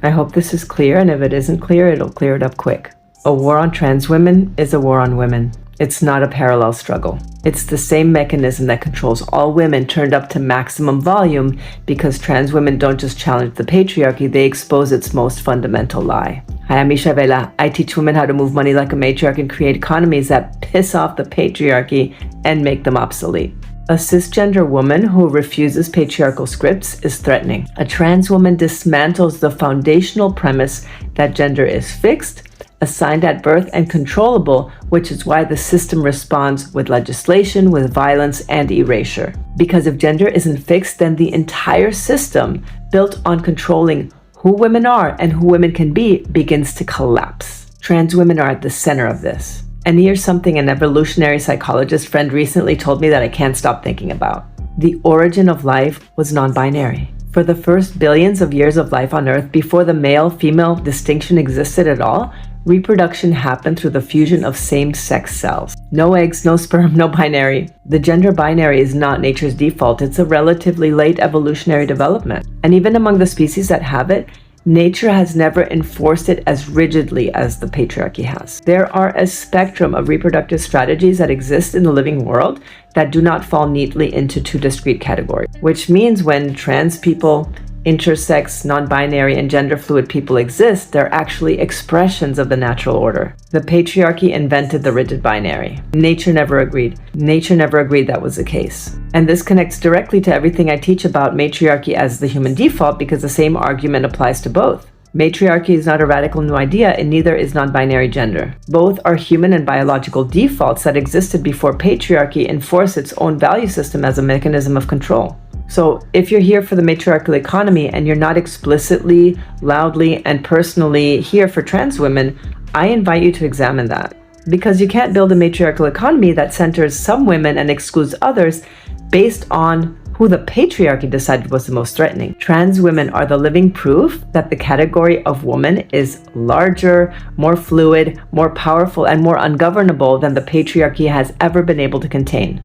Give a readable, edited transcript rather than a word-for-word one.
I hope this is clear, and if it isn't clear, it'll clear it up quick. A war on trans women is a war on women. It's not a parallel struggle. It's the same mechanism that controls all women turned up to maximum volume, because trans women don't just challenge the patriarchy, they expose its most fundamental lie. Hi, I'm Misha Vela. I teach women how to move money like a matriarch and create economies that piss off the patriarchy and make them obsolete. A cisgender woman who refuses patriarchal scripts is threatening. A trans woman dismantles the foundational premise that gender is fixed, assigned at birth, and controllable, which is why the system responds with legislation, with violence, and erasure. Because if gender isn't fixed, then the entire system, built on controlling who women are and who women can be, begins to collapse. Trans women are at the center of this. And here's something an evolutionary psychologist friend recently told me that I can't stop thinking about. The origin of life was non-binary. For the first billions of years of life on Earth, before the male-female distinction existed at all, reproduction happened through the fusion of same-sex cells. No eggs, no sperm, no binary. The gender binary is not nature's default. It's a relatively late evolutionary development. And even among the species that have it, nature has never enforced it as rigidly as the patriarchy has. There are a spectrum of reproductive strategies that exist in the living world that do not fall neatly into two discrete categories, which means when trans people, intersex, non-binary, and gender-fluid people exist, they're actually expressions of the natural order. The patriarchy invented the rigid binary. Nature never agreed. Nature never agreed that was the case. And this connects directly to everything I teach about matriarchy as the human default, because the same argument applies to both. Matriarchy is not a radical new idea, and neither is non-binary gender. Both are human and biological defaults that existed before patriarchy enforced its own value system as a mechanism of control. So if you're here for the matriarchal economy and you're not explicitly, loudly, and personally here for trans women, I invite you to examine that. Because you can't build a matriarchal economy that centers some women and excludes others based on who the patriarchy decided was the most threatening. Trans women are the living proof that the category of woman is larger, more fluid, more powerful, and more ungovernable than the patriarchy has ever been able to contain.